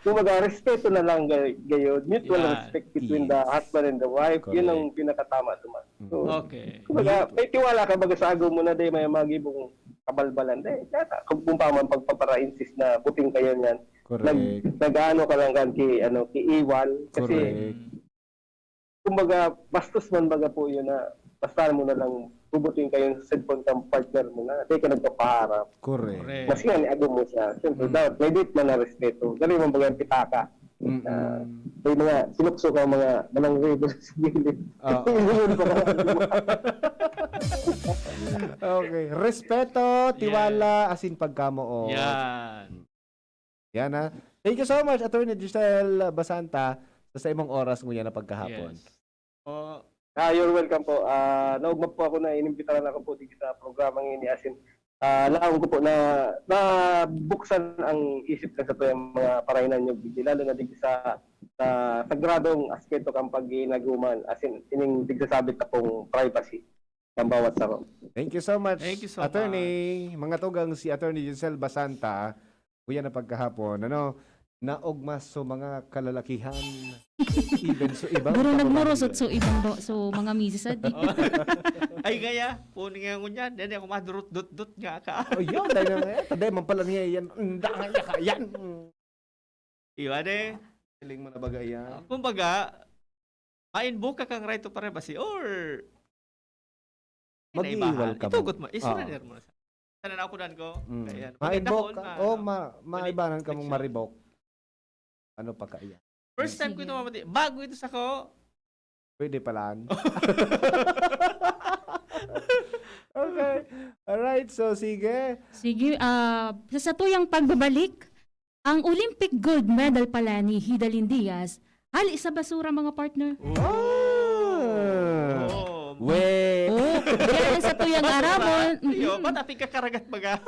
Kung respeto na lang gayon, mutual Yeah. respect between the husband and the wife, yun ang pinakatama naman. So, Okay. kumbaga, may tiwala ka baga sa agaw mo na day may magibong kabalbalan. Kung pa man pagpapara-insist na puting kayo niyan. Correct. Nag-ano ka lang kan ki Iwan kasi Correct. kumbaga bastos man baga po yun na basta mo na lang bubutin kayo sa cellphone kang partner mo na di ka nagpapaharap. Correct. Correct. Mas nga niago mo siya. Siyempre, dapat may date man na respeto. Dali mo baga pitaka. May mga sinukso ka mga manang river sa gilid. Yun pa lang. Okay. Respeto, tiwala, asin pagkamoo. Yan. Yan ha. Thank you so much, Attorney Giselle Basanta, sa imong oras mo yan na pagkahapon. Yes. Oh, You're welcome po. Naugmap po ako na inimbitaran ako po dito sa programang ini asin. Laong ko po na buksan ang isip na sa to yung mga parainan nyo, lalo na dito sa sagradong aspeto kang pag-inaguman, asin ining digsasabit na pong privacy ng bawat saro. Thank you so much, Thank you so Attorney. Mga tugang si Attorney Giselle Basanta, kuya na pagkahapon, naugmas so mga kalalakihan, even so ibang Guro kababayan. nagmurosot so ibang so mga misis adi. ay gaya, puning nga ko niyan. Dahil ako madurut-dut-dut nga ka. Oh, yun, dahil na taday man pala niya yan. Dangay ka yan. Iwan eh. Piling mo na bagay yan. Kumbaga, ma-invoke ka kang right to privacy or Mag-iiwal ka mo. Itugot mo. Isurrender mo na sa. Sana na ako ko. Ayan. Ma-invoke Maganda ka. ko, O maibanan ka mong Connection. ma-revoke. Ano pa ka yan? First time ko Sige. ito mamati. Bago ito sa ko. Pwede palaan. Okay. Alright, so sige. Sige, sa tuyang pagbabalik, ang Olympic gold medal pala ni Hidalyn Diaz, hali sa basura mga partner. Ah. Oh. We. Oh, yan ang sa tuyang aramon. Yo, ba't aping kakaragat baga?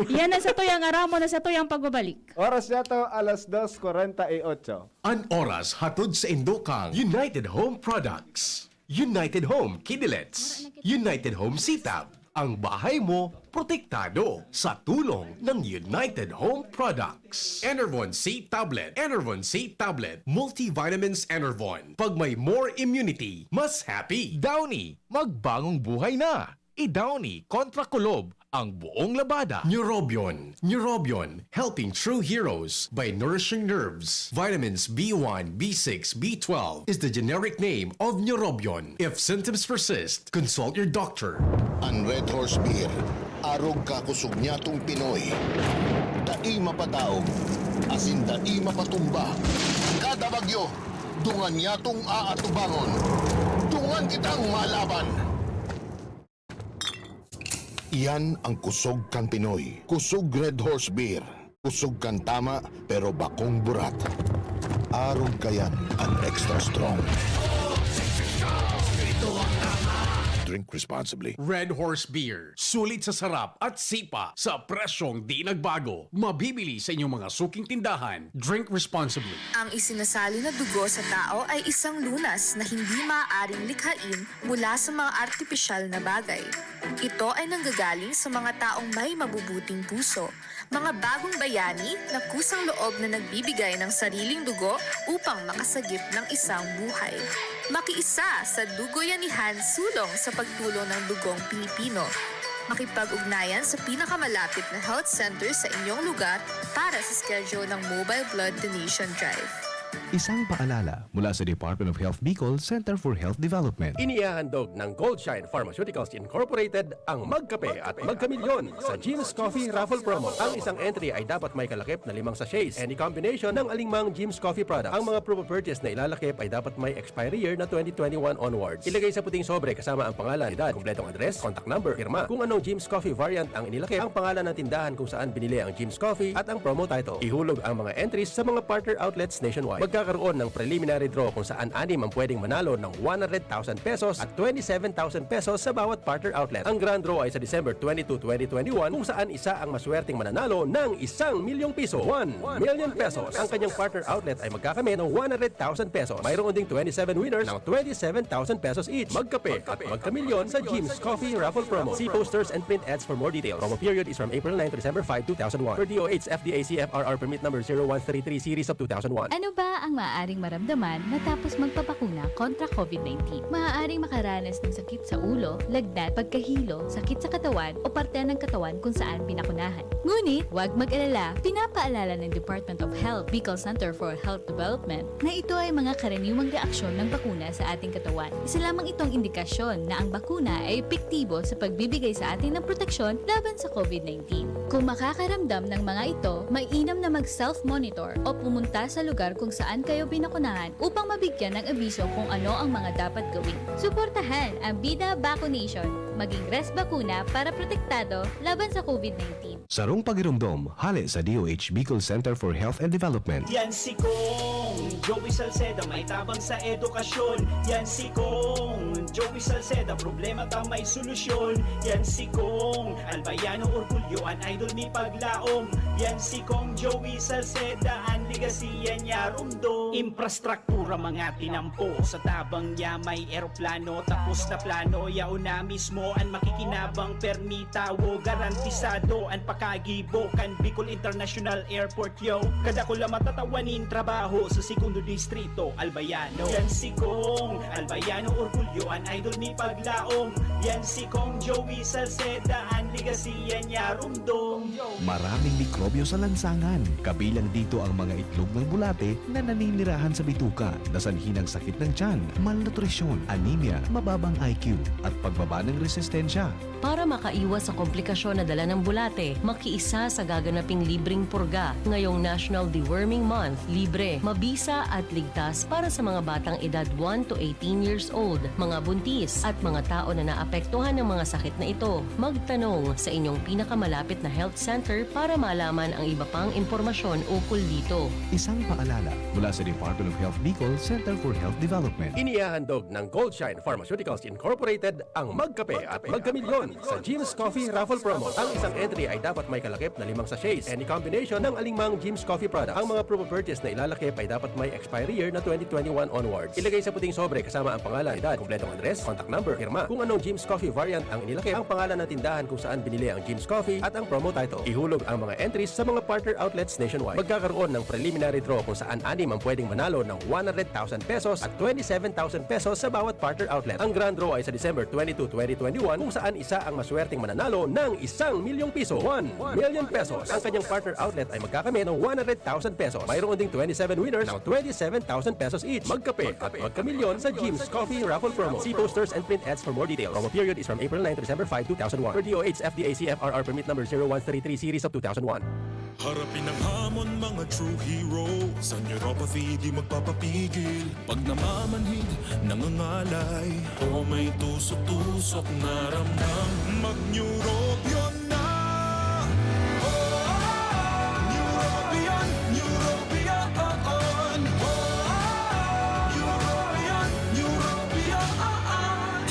Yan ang sa tuyang aramon na sa tuyang pagbabalik. Oras na to, alas 2:48. An oras hatod sa Indokang United Home Products. United Home Kidilets. United Home Sitab. Ang bahay mo, protektado sa tulong ng United Home Products. Enervon C Tablet. Enervon C Tablet. Multivitamins Enervon. Pag may more immunity, mas happy. Downy, magbagong buhay na. I-Downy kontra kulob ang buong labada. Neurobion. Neurobion, helping true heroes by nourishing nerves. Vitamins B1, B6, B12 is the generic name of Neurobion. If symptoms persist, consult your doctor. Ang Red Horse Beer, arog kakusog niya tong Pinoy. Dai mapataog, asin dai mapatumba. Kada bagyo, dungan niya tong aatubangon. Dungan kitang malaban. Iyan ang kusog kan Pinoy. Kusog Red Horse Beer. Kusog kan tama pero bakong burat. Arog kayan ang extra strong. Drink responsibly. Red Horse Beer. Sulit sa sarap at sipa sa presyong di nagbago. Mabibili sa inyong mga suking tindahan. Drink responsibly. Ang isinasali na dugo sa tao ay isang lunas na hindi maaaring likhain mula sa mga artipisyal na bagay. Ito ay nanggagaling sa mga taong may mabubuting puso, mga bagong bayani na kusang loob na nagbibigay ng sariling dugo upang makasagip ng isang buhay. Makiisa sa Dugoyanihan sulong sa pagtulong ng dugong Pilipino. Makipag-ugnayan sa pinakamalapit na health center sa inyong lugar para sa schedule ng Mobile Blood Donation Drive. Isang paalala mula sa Department of Health Bicol Center for Health Development. Inihahandog ng Goldshine Pharmaceuticals Incorporated ang Magkape at Magkamilyon sa Jim's Coffee Raffle Promo. Ang isang entry ay dapat may kalakip na 5 sachets. Any combination ng alingmang Jim's Coffee products. Ang mga proof of purchase na ilalakip ay dapat may expiry year na 2021 onwards. Ilagay sa puting sobre kasama ang pangalan, edad, kumpletong address, contact number, firma. Kung anong Jim's Coffee variant ang inilakip, ang pangalan ng tindahan kung saan binili ang Jim's Coffee at ang promo title. Ihulog ang mga entries sa mga partner outlets nationwide. Magkakaroon ng preliminary draw kung saan 6 ang pwedeng manalo ng 100,000 pesos at 27,000 pesos sa bawat partner outlet. Ang grand draw ay sa December 22, 2021 kung saan isa ang maswerteng mananalo ng 1,000,000 piso. 1 million pesos. Ang kanyang partner outlet ay magkakamit ng 100,000 pesos. Mayroon ding 27 winners ng 27,000 pesos each. Magkape at magkamilyon sa Jim's Coffee Raffle Promo. See posters and print ads for more details. Promo period is from April 9 to December 5, 2001. Per DOH FDA CFRR permit number 0133 series of 2001. Ano ba ang maaaring maramdaman matapos magpapakuna kontra COVID-19. Maaaring makaranas ng sakit sa ulo, lagnat, pagkahilo, sakit sa katawan o parte ng katawan kung saan pinakunahan. Ngunit, huwag mag-alala, pinapaalala ng Department of Health, Bicol Center for Health Development na ito ay mga karaniwang reaksyon ng bakuna sa ating katawan. Isa lamang itong indikasyon na ang bakuna ay epektibo sa pagbibigay sa atin ng proteksyon laban sa COVID-19. Kung makakaramdam ng mga ito, mainam na mag-self-monitor o pumunta sa lugar kung saan kayo binakunahan upang mabigyan ng abiso kung ano ang mga dapat gawin. Suportahan ang Bida Vaccination, maging res bakuna para protektado laban sa COVID-19. Sarong pagirumdom, hali sa DOH Bicol Center for Health and Development. Yan si Kong Joey Salceda, may tabang sa edukasyon. Yan si Kong Joey Salceda, problema ta may solusyon. Yan si Kong Albayano Orgulyo, an idol ni paglaom. Yan si Kong Joey Salceda, ang ligasiya niya rumdo. Infrastruktura mga tinampo, sa tabang niya may eroplano. Tapos na plano, yao na mismo ang makikinabang permitawo. Garantisado ang pakagibo kan Bicol International Airport yo. Kada ko lang matatawanin trabaho sa segundo distrito Albayano. Yan si Kong Albayano Orgulyo, an idol ni paglaom. Yan si Kong Joey Salceda, ang ligasiya niya rumdo. Maraming mikrobyo sa lansangan. Kabilang dito ang mga itlog ng bulate na naninirahan sa bituka na sanhi ng sakit ng tiyan, malnutrisyon, anemia, mababang IQ at pagbaba ng resistensya. Para makaiwas sa komplikasyon na dala ng bulate, makiisa sa gaganaping libreng purga ngayong National Deworming Month. Libre, mabisa at ligtas para sa mga batang edad 1 to 18 years old, mga buntis at mga tao na naapektuhan ng mga sakit na ito. Magtanong sa inyong pinakamalapit na health center para malaman ang iba pang impormasyon ukol dito. Isang paalala mula sa Department of Health Bicol Center for Health Development. Inihahandog ng Goldshine Pharmaceuticals Incorporated ang Magkape at Magkamilyon sa Jim's Coffee Raffle Promo. Ang isang entry ay dapat may kalakip na 5 sachets. Any combination ng alingmang Jim's Coffee product. Ang mga proof of purchase na ilalakip ay dapat may expiry year na 2021 onwards. Ilagay sa puting sobre kasama ang pangalan, edad, kumpletong address, contact number, firma, kung anong Jim's Coffee variant ang inilakip, ang pangalan ng tindahan kung saan binili ang Jim's Coffee at ang promo title. Ihulog ang mga entries sa mga partner outlets nationwide. Magkakaroon ng preliminary draw kung saan 6 ang pwedeng manalo ng 100,000 pesos at 27,000 pesos sa bawat partner outlet. Ang grand draw ay sa December 22, 2021 kung saan isa ang maswerteng mananalo ng 1 milyong piso. 1 million pesos. Ang kanyang partner outlet ay magkakamit ng 100,000 pesos. Mayroon ding 27 winners ng 27,000 pesos each. Magkape at magkamilyon sa Jim's Coffee Raffle Promo. See posters and print ads for more details. Promo period is from April 9 to December 5, 2001. Per DOH FDA CFRR permit number 0133 series of 2001. Harapin ang hamon mga true hero. Sa neuropathy di magpapapigil. Pag namamanhid, nangangalay o may tusok-tusok na ramdam, mag-Neurobion na. Neurobion, Neurobion. Neurobion, Neurobion.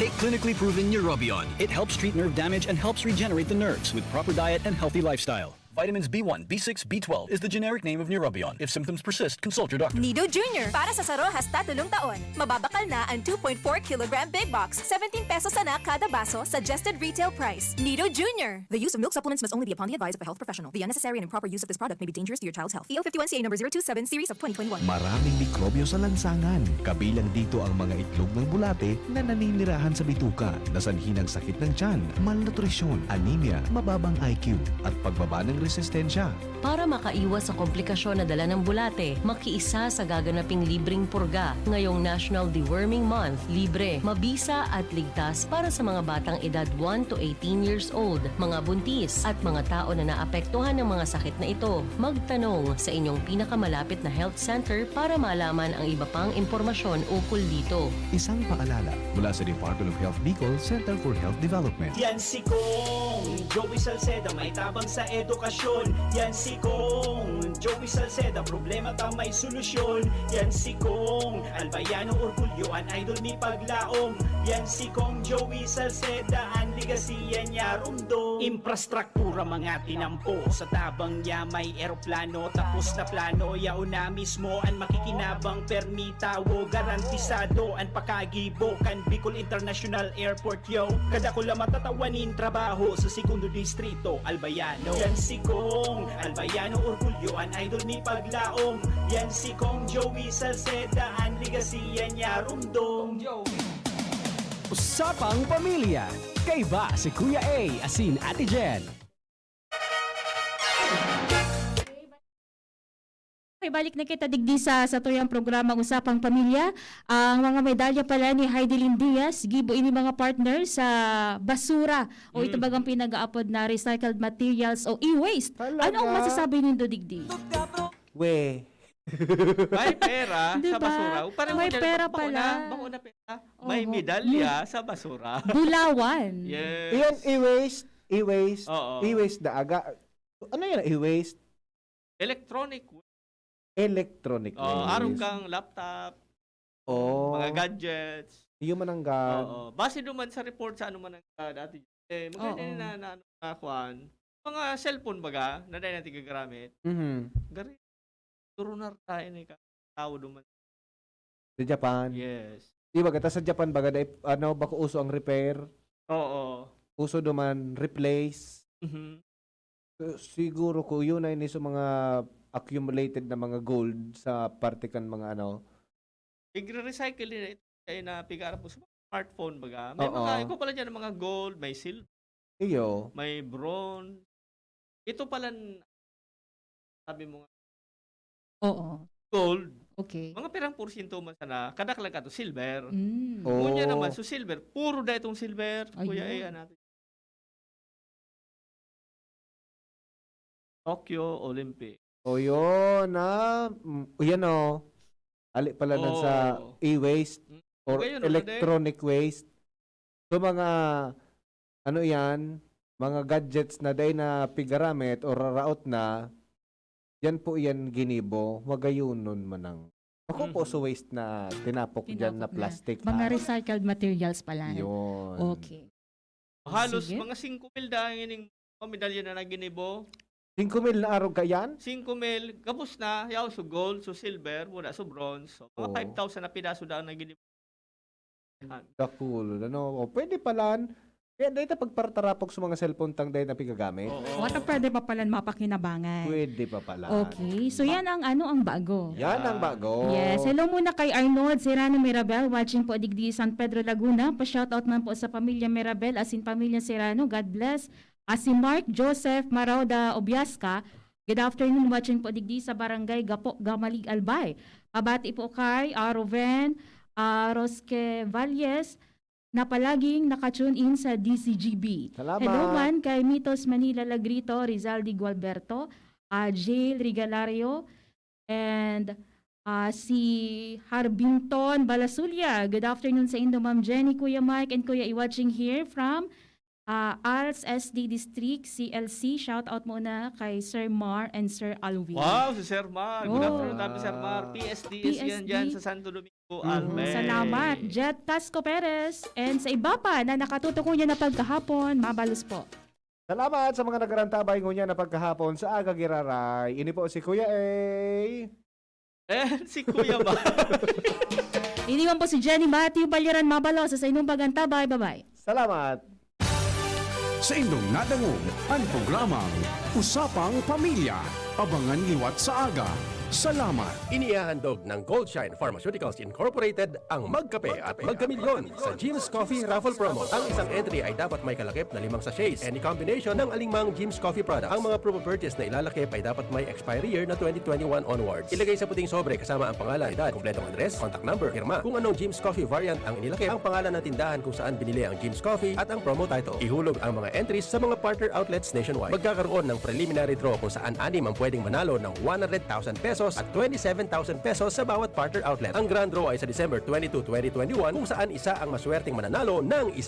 Take clinically proven Neurobion. It helps treat nerve damage and helps regenerate the nerves with proper diet and healthy lifestyle. Vitamins B1, B6, B12 is the generic name of Neurobion. If symptoms persist, consult your doctor. Nido Jr. Para sa Sarojas 3 taon. Mababakal na ang 2.4 kilogram big box. 17 pesos na kada baso. Suggested retail price. Nido Jr. The use of milk supplements must only be upon the advice of a health professional. The unnecessary and improper use of this product may be dangerous to your child's health. EO 51CA number 027 series of 2021. Maraming mikrobyo sa lansangan. Kabilang dito ang mga itlog ng bulate na naninirahan sa bituka na sanhi ng sakit ng tiyan, malnutrisyon, anemia, mababang IQ at pagbaba ng resistensya. Para makaiwas sa komplikasyon na dala ng bulate, makiisa sa gaganaping libreng purga ngayong National Deworming Month. Libre, mabisa at ligtas para sa mga batang edad 1 to 18 years old, mga buntis at mga tao na naapektuhan ng mga sakit na ito. Magtanong sa inyong pinakamalapit na health center para malaman ang iba pang impormasyon ukol dito. Isang paalala mula sa Department of Health Bicol Center for Health Development. Yan si Kong Joey Salceda, may tabang sa edukasyon. Yan si Kong Joey Salceda, problema ta may solusyon. Yan si Kong Albayano Orgulyo, an idol ni paglaom. Yan si Kong Joey Salceda, ang ligasiya niya rumdo. Infrastruktura mga tinampo, sa tabang niya may eroplano. Tapos na plano, yao na mismo ang makikinabang permitawo. Garantisado ang pakagibo kan Bicol International Airport yo. Kada ko lang matatawanin trabaho sa segundo distrito Albayano. Yan si Kong Albayano Orgulyo, ang idol ni Paglaom. Yan si Kong Joey Salceda, ang ligasiya niya rumdong. Usapang Pamilya. Kaiba si Kuya A, asin Ate Jen. Okay, balik na kita digdi sa tuyang programa Usapang Pamilya. Ang mga medalya pala ni Heidelin Diaz, gibo ini mga partner sa basura o ito bagang pinag-aapod na recycled materials o e-waste. Ano ang masasabi nindo digdi? We. May pera sa Diba? basura. Parang May pera pala. Bako na pera. May medalya sa basura. Bulawan. Yes. Iyan, e-waste. E-waste. Oo. E-waste na aga. Ano yan, e-waste? Electronic. Electronic waste. Araw kang laptop, Oh. mga gadgets. Iyo mananggad. Oo. Base naman sa report sa ano man ang dati. Maganda Oo. na kuan. Mga cellphone baga, na dahil natin gagamit. Gari. Turo na tayo ni tao duman. Sa Japan. Yes. Di ba sa Japan baga ano bako uso ang repair? Oo. Uso duman replace. Siguro ko yun ay ni sa mga accumulated na mga gold sa parte kan mga ano. I-recycle din ito kaya na pigar po sa smartphone baga. May Oo. mga iko pala diyan mga gold, may silver, Iyo. may bronze. Ito pala sabi mo nga Oo. gold. Okay. Mga perang porsyento man sana kadaklan ka to silver. Oh. Kunya naman so silver, puro da itong silver. Kuya Ayun. natin. Tokyo Olympic. O yun na. Yan o. Ali pala nun sa e-waste or Okay, yun, electronic waste. So mga ano yan, mga gadgets na day na pigaramit or raraot na, yan po yan ginibo. Magayunon manang. Ako po sa waste na tinapok dyan na plastic. Mga recycled materials pala. Yun. Okay. Halos Sige. mga 5,000 dahil ining medalya na naginibo. 5,000 na araw ka yan? 5,000 kapos na yaw so gold, so silver, muna so bronze. So mga 5,000 na piraso daw naginibo. Cool. Ano, o, pwede palan. Kaya dahil na pagpartarapok sa mga cellphone tang dahil na pigagamit. Wala pwede pa pala mapakinabangan. Pwede pa pala. Okay. So yan ang ang bago. Yan ang bago. Yes. Hello muna kay Arnold Serrano Mirabel watching po digdi San Pedro Laguna. Pa-shoutout man po sa pamilya Mirabel as in pamilya Serrano. God bless. Si Mark Joseph Marauda Obiasca. Good afternoon watching po digdi sa Barangay Gapo Gamalig Albay. Pabati po kay Roven Rosque Valles na palaging nakatune in sa DCGB. Salamat. Hello man kay Mitos Manila Lagrito, Rizaldi Gualberto, Jail Rigalario, and si Harbinton Balasulia. Good afternoon sa Indo, Ma'am Jenny, Kuya Mike, and Kuya watching here from Arts SD District, CLC. Shout out muna kay Sir Mar and Sir Alvin. Wow, si Sir Mar. Good Oh. afternoon namin, Sir Mar. PSDS yan dyan sa Santo Domingo, Alme. Salamat. Jet Tasco Perez. And sa iba pa na nakatutok niya na pagkahapon, mabalos po. Salamat sa mga nagarantabay ngunya na pagkahapon sa Aga Giraray. Ini po si Kuya A. Si Kuya Mar. Iniwan po si Jenny Matthew Balyaran Mabalos sa inyong pagantabay. Bye-bye. Salamat. Sa inyong nadangog ang programang Usapang Pamilya. Abangan liwat sa aga. Salamat. Inihahandog ng Goldshine Pharmaceuticals Incorporated ang Magkape at Magkamilyon sa Jim's Coffee Raffle Promo. Ang isang entry ay dapat may kalakip na 5 sachets. Any combination ng alingmang Jim's Coffee products. Ang mga proof of purchase na ilalakip ay dapat may expiry year na 2021 onwards. Ilagay sa puting sobre kasama ang pangalan, edad, kompletong address, contact number, firma, kung anong Jim's Coffee variant ang inilakip, ang pangalan ng tindahan kung saan binili ang Jim's Coffee at ang promo title. Ihulog ang mga entries sa mga partner outlets nationwide. Magkakaroon ng preliminary draw kung saan 6 ang pwedeng manalo ng 100,000 pesos at 27,000 pesos sa bawat partner outlet. Ang grand draw ay sa December 22, 2021 kung saan isa ang maswerteng mananalo ng